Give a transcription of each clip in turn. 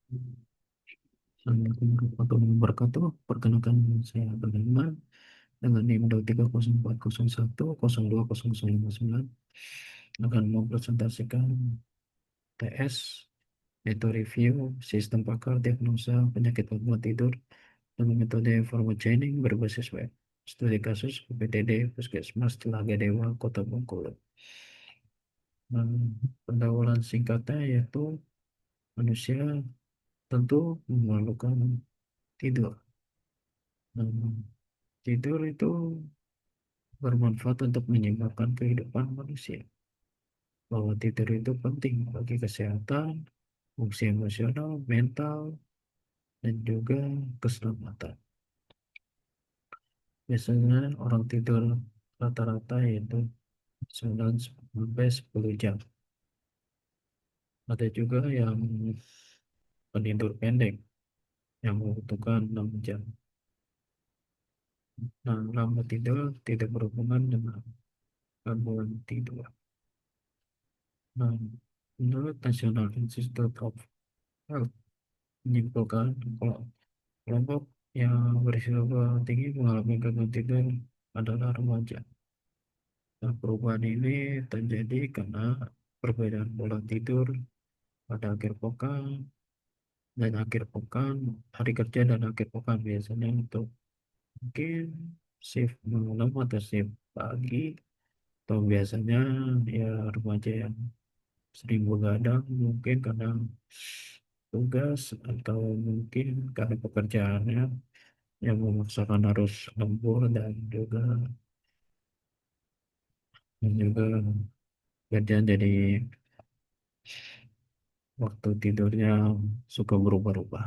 Assalamualaikum warahmatullahi wabarakatuh. Perkenalkan saya Bernama dengan NIM 23040102059 akan mempresentasikan TS yaitu review sistem pakar diagnosa penyakit gangguan tidur dengan metode formal chaining berbasis web. Studi kasus PPTD Puskesmas Telaga Dewa Kota Bengkulu. Nah, pendahuluan singkatnya yaitu manusia tentu memerlukan tidur. Nah, tidur itu bermanfaat untuk menyeimbangkan kehidupan manusia. Bahwa tidur itu penting bagi kesehatan, fungsi emosional, mental, dan juga keselamatan. Biasanya orang tidur rata-rata yaitu 9 sampai 10 jam. Ada juga yang penidur pendek yang membutuhkan 6 jam. Nah, lama tidur tidak berhubungan dengan gangguan tidur. Nah, menurut National Institute of Health menyimpulkan kalau kelompok yang berisiko tinggi mengalami gangguan tidur adalah remaja. Nah, perubahan ini terjadi karena perbedaan pola tidur pada akhir pekan dan akhir pekan, hari kerja dan akhir pekan biasanya untuk mungkin shift malam atau shift pagi atau biasanya ya remaja yang sering begadang mungkin karena tugas atau mungkin karena pekerjaannya yang memaksakan harus lembur dan juga kerjaan jadi waktu tidurnya suka berubah-ubah.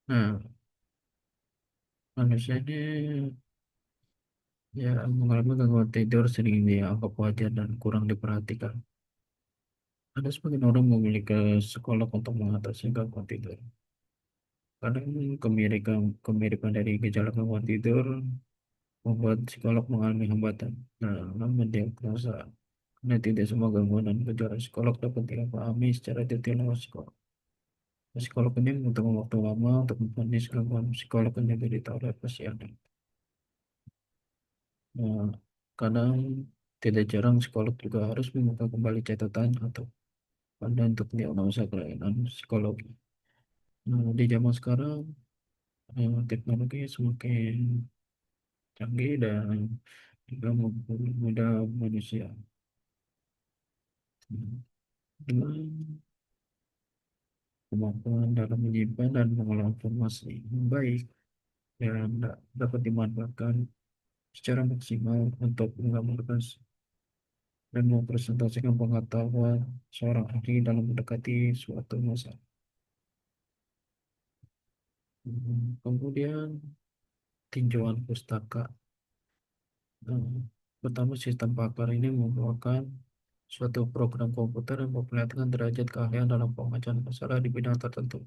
Nah, manusia ini ya mengalami gangguan tidur sering dianggap wajar dan kurang diperhatikan. Ada sebagian orang memilih ke psikolog untuk mengatasi gangguan tidur. Kadang kemiripan dari gejala gangguan tidur membuat psikolog mengalami hambatan. Nah, dalam mendiagnosa karena tidak semua gangguan dan gejala psikolog dapat dipahami secara detail oleh psikolog. Psikolog ini membutuhkan waktu lama untuk memvonis gangguan psikolog yang diderita oleh pasien. Nah, kadang tidak jarang psikolog juga harus meminta kembali catatan atau panduan untuk diagnosa kelainan psikologi. Nah, di zaman sekarang teknologi semakin canggih dan juga mempermudah manusia. Dengan kemampuan dalam menyimpan dan mengolah informasi yang baik dan dapat dimanfaatkan secara maksimal untuk menggambarkan dan mempresentasikan pengetahuan seorang ahli dalam mendekati suatu masalah. Kemudian tinjauan pustaka. Hmm, Pertama, sistem pakar ini merupakan suatu program komputer yang memperlihatkan derajat keahlian dalam pemecahan masalah di bidang tertentu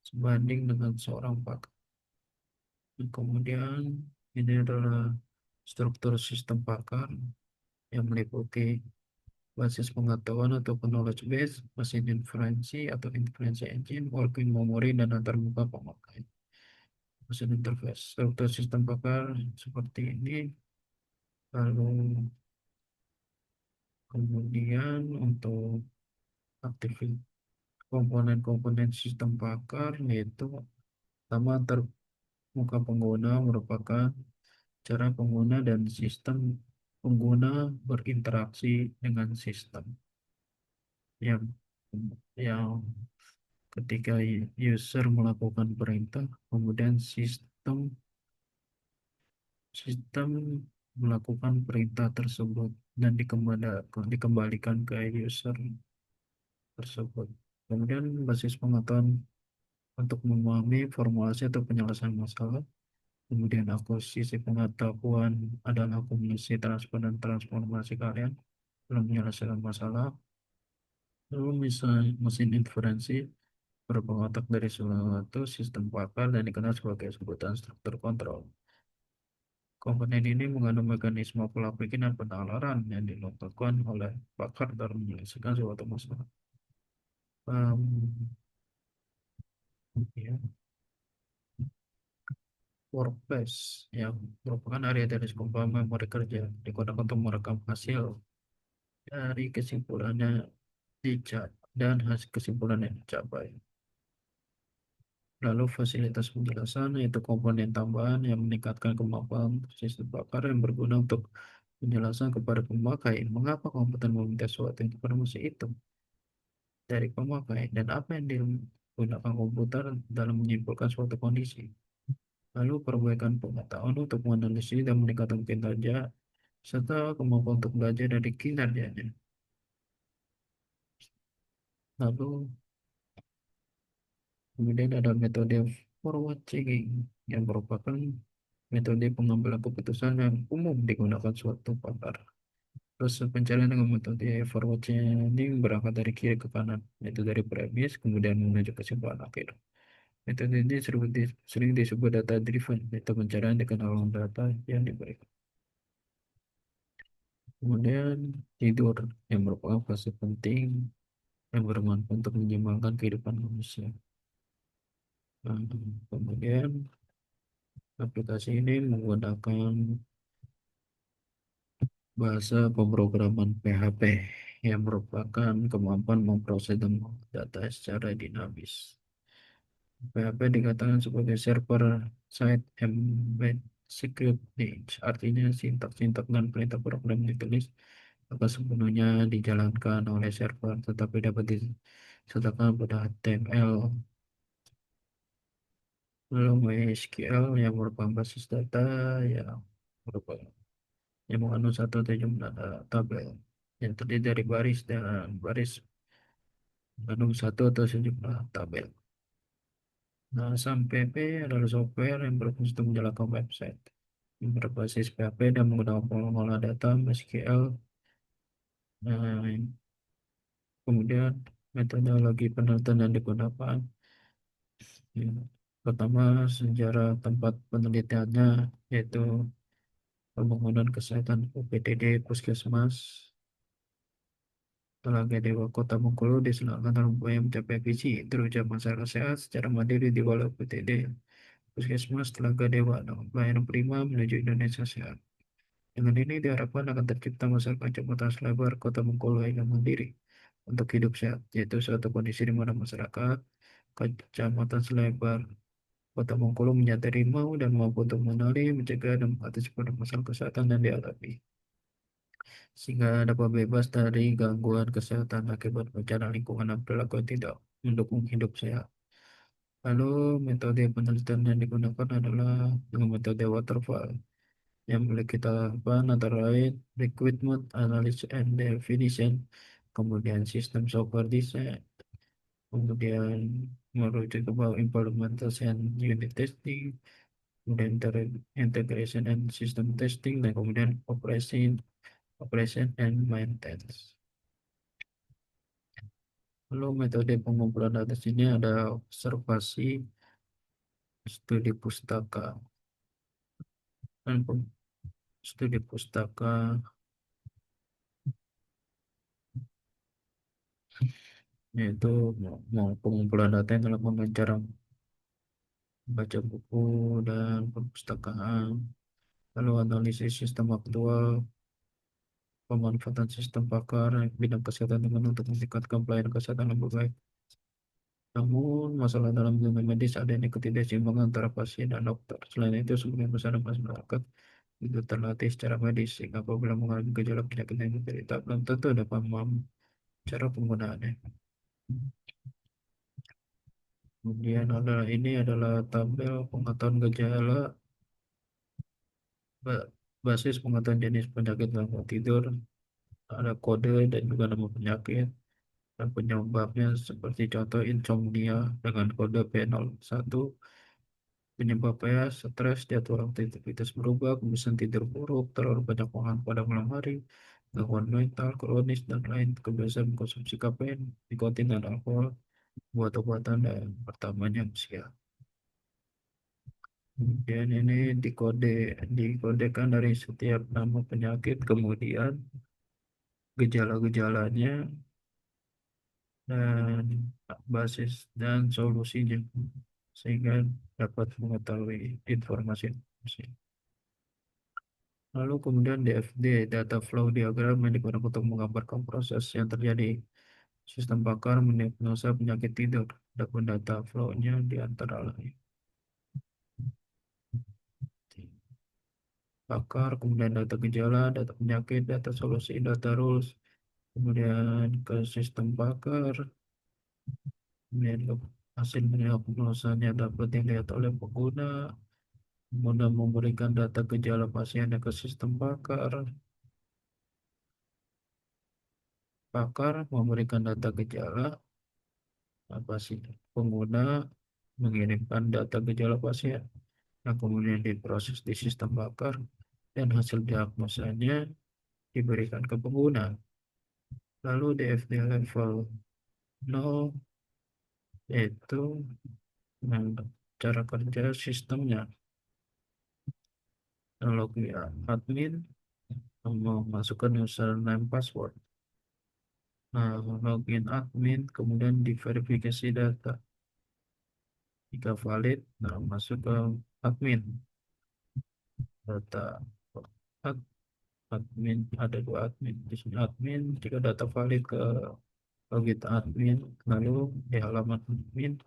sebanding dengan seorang pakar. Dan kemudian ini adalah struktur sistem pakar yang meliputi basis pengetahuan atau knowledge base, mesin inferensi atau inference engine, working memory, dan antarmuka pemakai. Mesin interface. Struktur sistem pakar seperti ini. Lalu kemudian untuk aktivitas komponen-komponen sistem pakar yaitu pertama termuka pengguna merupakan cara pengguna dan sistem pengguna berinteraksi dengan sistem yang yang ketika user melakukan perintah, kemudian sistem melakukan perintah tersebut dan dikembalikan ke user tersebut. Kemudian basis pengetahuan untuk memahami formulasi atau penyelesaian masalah. Kemudian akuisisi pengetahuan adalah akumulasi transfer dan transformasi kalian dalam menyelesaikan masalah. Lalu mesin inferensi berpengotak dari suatu sistem pakar dan dikenal sebagai sebutan struktur kontrol. Komponen ini mengandung mekanisme pola pikir dan penalaran yang dilakukan oleh pakar dalam menyelesaikan suatu masalah. um, ya, workplace yang merupakan area dari sebuah memori kerja digunakan untuk merekam hasil dari kesimpulannya dan hasil kesimpulan yang dicapai. Lalu fasilitas penjelasan yaitu komponen tambahan yang meningkatkan kemampuan sistem bakar yang berguna untuk penjelasan kepada pemakai mengapa komputer meminta suatu informasi itu dari pemakai dan apa yang digunakan komputer dalam menyimpulkan suatu kondisi. Lalu perbaikan pengetahuan untuk menganalisis dan meningkatkan kinerja serta kemampuan untuk belajar dari kinerjanya. Lalu kemudian ada metode forward checking yang merupakan metode pengambilan keputusan yang umum digunakan suatu pakar. Proses pencarian dengan metode forward checking berangkat dari kiri ke kanan, yaitu dari premis kemudian menuju kesimpulan akhir. Metode ini sering disebut data driven, yaitu pencarian dengan alam data yang diberikan. Kemudian tidur yang merupakan fase penting yang bermanfaat untuk menyimbangkan kehidupan manusia. Nah, kemudian aplikasi ini menggunakan bahasa pemrograman PHP yang merupakan kemampuan memproses dan data secara dinamis. PHP dikatakan sebagai server side embed scripting, artinya sintak-sintak dan perintah program ditulis akan sepenuhnya dijalankan oleh server, tetapi dapat disertakan pada HTML. Lalu MySQL yang merupakan basis data yang merupakan yang mengandung satu atau jumlah tabel yang terdiri dari baris dan baris mengandung satu atau sejumlah tabel. Nah, SAMPP adalah software yang berfungsi untuk menjalankan website yang berbasis PHP dan menggunakan pengolah data MySQL. Nah, kemudian metodologi penelitian yang digunakan, ya, pertama sejarah tempat penelitiannya yaitu pembangunan kesehatan UPTD Puskesmas Telaga Dewa Kota Bengkulu diselenggarakan dalam upaya mencapai visi terwujud masyarakat sehat secara mandiri di bawah UPTD Puskesmas Telaga Dewa dengan pelayanan prima menuju Indonesia sehat. Dengan ini diharapkan akan tercipta masyarakat kecamatan Selebar Kota Bengkulu yang mandiri untuk hidup sehat, yaitu suatu kondisi di mana masyarakat Kecamatan Selebar Kota Bengkulu menyadari mau dan mampu untuk mengenali, mencegah, dan mengatasi masalah kesehatan yang dihadapi, sehingga dapat bebas dari gangguan kesehatan akibat bencana lingkungan dan perilaku yang tidak mendukung hidup sehat. Lalu metode penelitian yang digunakan adalah dengan metode waterfall yang boleh kita lakukan antara lain requirement analysis and definition, kemudian sistem software design, kemudian merujuk ke bawah implementation unit testing, kemudian integration and system testing, dan kemudian operation and maintenance. Lalu metode pengumpulan data sini ada observasi, studi pustaka, dan studi pustaka yaitu mau pengumpulan data yang dilakukan dengan cara baca buku dan perpustakaan, lalu analisis sistem aktual, pemanfaatan sistem pakar bidang kesehatan dengan untuk meningkatkan pelayanan kesehatan yang baik. Namun, masalah dalam dunia medis adanya ketidakseimbangan antara pasien dan dokter. Selain itu, sebagian besar masyarakat itu terlatih secara medis, sehingga apabila mengalami gejala penyakit yang menderita, belum tentu dapat paham cara penggunaannya. Kemudian ini adalah tabel pengetahuan gejala, ba- basis pengetahuan jenis penyakit gangguan tidur, ada kode dan juga nama penyakit dan penyebabnya seperti contoh insomnia dengan kode P01, penyebabnya stres, jadwal aktivitas berubah, kebiasaan tidur buruk, terlalu banyak makan pada malam hari, gangguan mental, kronis, dan lain, kebiasaan mengkonsumsi kafein, nikotin, dan alkohol, buat-obatan, dan pertamanya usia. Kemudian ini dikodekan dari setiap nama penyakit, kemudian gejala-gejalanya, dan basis dan solusinya sehingga dapat mengetahui informasi. Lalu kemudian DFD, data flow diagram yang digunakan untuk menggambarkan proses yang terjadi. Sistem pakar mendiagnosa penyakit tidur. Adapun data flow-nya di antara lain. Pakar, kemudian data gejala, data penyakit, data solusi, data rules, kemudian ke sistem pakar, kemudian ke hasil diagnosanya dapat dilihat oleh pengguna, kemudian memberikan data gejala pasiennya ke sistem pakar, pakar memberikan data gejala pasien, pengguna mengirimkan data gejala pasien yang kemudian diproses di sistem bakar dan hasil diagnosanya diberikan ke pengguna. Lalu DFD level 0 yaitu cara kerja sistemnya. Teknologi admin memasukkan username password. Nah, login admin kemudian diverifikasi data. Jika valid, nah masuk ke admin data. Admin ada dua admin di sini admin jika data valid ke login admin lalu di halaman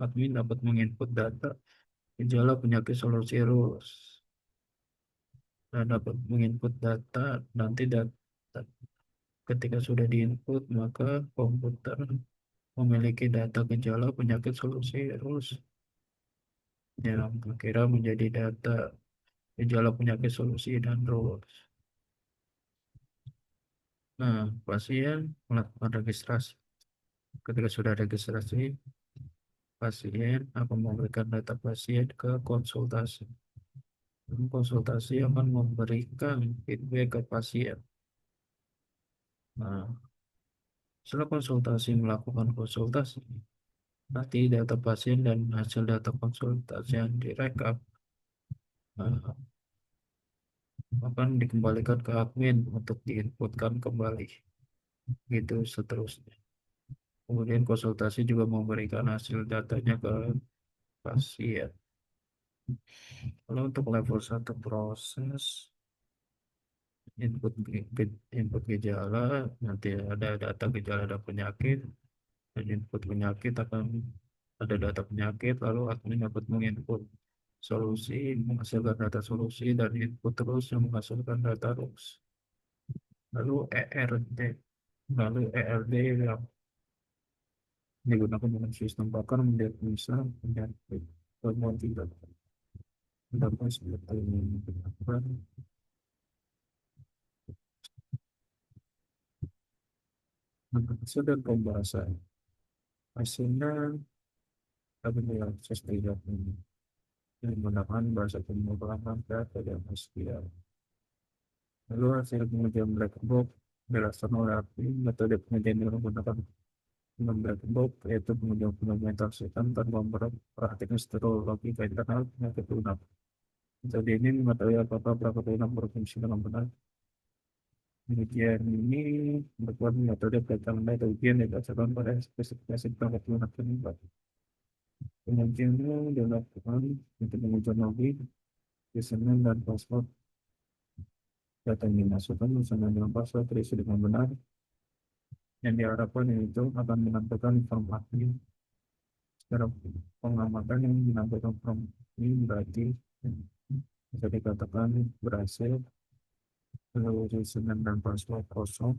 admin dapat menginput data gejala penyakit solusi rules dan dapat menginput data nanti data ketika sudah diinput maka komputer memiliki data gejala penyakit solusi rules yang kira menjadi data gejala penyakit solusi dan rules. Nah, pasien melakukan registrasi. Ketika sudah registrasi, pasien akan memberikan data pasien ke konsultasi. Konsultasi akan memberikan feedback ke pasien. Nah, setelah konsultasi melakukan konsultasi, nanti data pasien dan hasil data konsultasi yang direkap akan dikembalikan ke admin untuk diinputkan kembali. Gitu seterusnya. Kemudian konsultasi juga memberikan hasil datanya ke pasien. Kalau untuk level 1 proses, input input gejala nanti ada data gejala dan penyakit dan input penyakit akan ada data penyakit lalu admin dapat menginput solusi menghasilkan data solusi dan input terus yang menghasilkan data terus lalu ERD yang digunakan dengan sistem pakar mendiagnosa penyakit temuan tidak dapat seperti apa dan pembahasan hasilnya kami diakses tidak menggunakan bahasa pemrograman data dan SQL. Lalu hasil pengujian black box dilaksanakan oleh API. Metode pengujian yang menggunakan dengan black box yaitu pengujian fundamental tanpa memperhatikan stereologi kaitan hal penyakit lunak. Metode ini mengetahui apakah perangkat lunak berfungsi dengan benar. Pengujian ini merupakan metode kaitan data ujian yang berdasarkan pada spesifikasi perangkat lunak terlibat. Pengujiannya dilakukan untuk pengujian logik, username dan password. Data yang dimasukkan username dan password terisi dengan benar. Yang diharapkan itu akan menampilkan informasi secara pengamatan yang menampilkan informasi berarti bisa dikatakan berhasil. Kalau username dan password kosong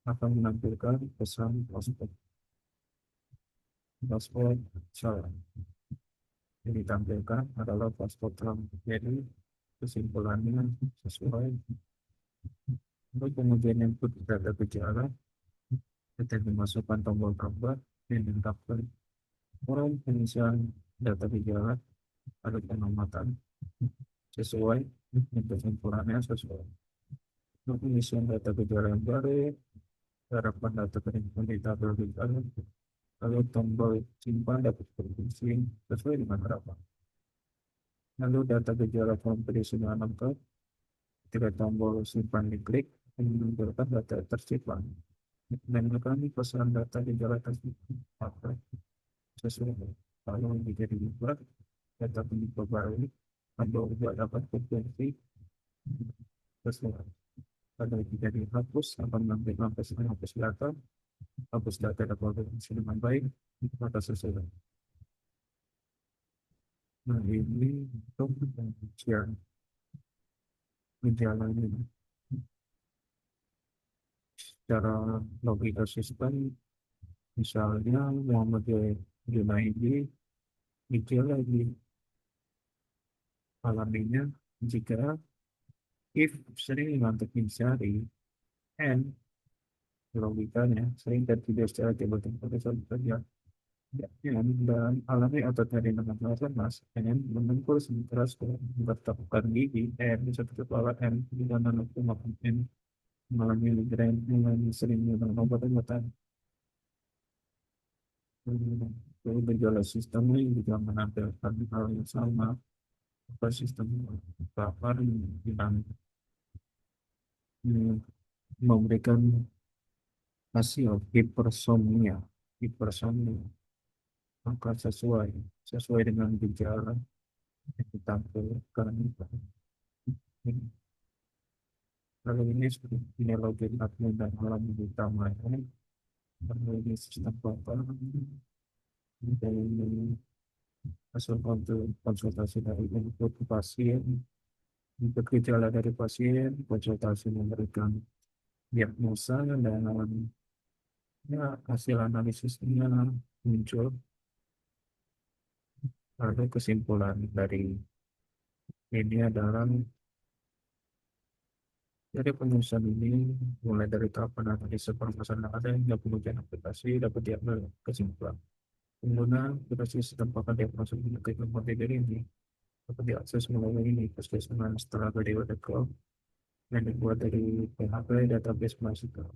akan menampilkan pesan password salah. Yang ditampilkan adalah password yang jadi kesimpulannya sesuai untuk pengujian input data gejala. Kita dimasukkan tombol gambar dan ditambahkan form pengisian data gejala ada pengamatan sesuai untuk kesimpulannya sesuai. Untuk pengisian data gejala yang baru, harapan data penelitian di tabel gejala, lalu tombol simpan dapat berfungsi sesuai dengan harapan. Lalu data gejala form terisi dengan lengkap, ketika tombol simpan diklik, menunjukkan data tersimpan. Dan kami pesan data di jalan apa sesuai kalau menjadi dibuat data diperbarui atau juga dapat frekuensi sesuai pada tidak dihapus akan mengambil hapus data dapat berfungsi dengan baik maka sesuai. Nah ini untuk pengujian menjalani secara logika sistem misalnya Muhammad Junaidi itu lagi alaminya jika if sering ngantuk mencari and logikanya sering dan tidak secara tiba-tiba pada suatu kerja ya, dan alami otot dari dengan mas and menengkur sementara setelah bertepukkan gigi bisa tetap alat and di dalam makan and mengalami migrain mengalami sering minum obat-obatan. Jadi gejala sistemnya juga menampilkan hal yang sama apa sistem bakar yang hmm, memberikan hasil hipersomnia maka sesuai dengan gejala yang ditampilkan. Kalau ini seperti login admin dan alam utamanya karena ini sistem bakar dan hasil konsultasi dari input pasien untuk gejala dari pasien konsultasi memberikan diagnosa dan ya, hasil analisisnya muncul ada kesimpulan dari ini adalah dari penyusunan ini mulai dari tahapan analisis permasalahan ada hingga kemudian aplikasi dapat diambil kesimpulan pengguna aplikasi sistem pakai diagnosis penyakit lembaga dari ini dapat diakses melalui ini puskesmas setelah video.com yang dibuat dari PHP database MySQL.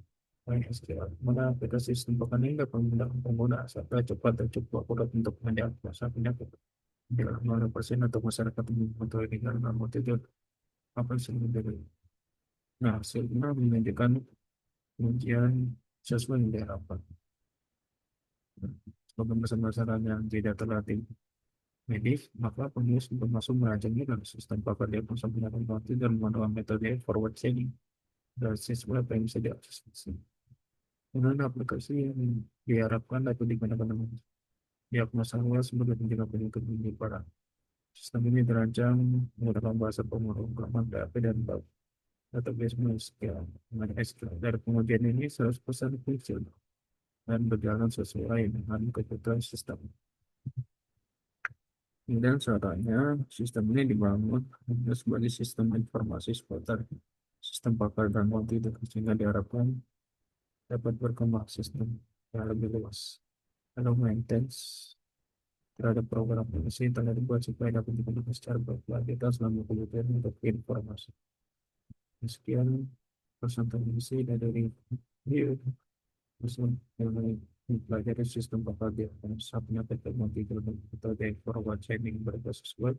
MySQL. Mana aplikasi sistem pakai ini dapat memudahkan pengguna asalkan cepat dan cukup akurat untuk mendiagnosa penyakit. Bila 0% atau masyarakat umum atau ini karena multitude apa yang menjadi. Nah, hasilnya menunjukkan pengujian sesuai yang diharapkan. Sebagai masalah yang tidak terlatih medis, maka penulis untuk masuk merancangnya dalam sistem pakar diagnosa penyakit mati dan menggunakan metode forward chaining dan siswa apa yang bisa diakses. Dengan aplikasi yang diharapkan dapat digunakan dengan diagnosa luas sebagai penjaga penyakit menyebar. Sistem ini dirancang menggunakan bahasa pemrograman DAP dan database MySQL. MySQL dari pengujian ini 100% fungsi dan berjalan sesuai dengan kebutuhan sistem. Dan caranya sistem ini dibangun sebagai sistem informasi seputar sistem pakar dan multi sehingga diharapkan dapat berkembang sistem yang lebih luas. Kalau maintenance terhadap program polisi telah dibuat supaya dapat digunakan secara berkelanjutan selama kebutuhan untuk informasi. Sekian presentasi dari video person yang mempelajari sistem bakal diagnosanya multi metode forward chaining berbasis web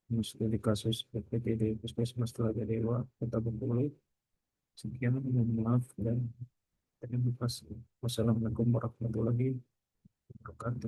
di kasus PPTD puskesmas telah dewa kota Bengkulu. Sekian mohon maaf dan terima kasih. Wassalamualaikum warahmatullahi wabarakatuh.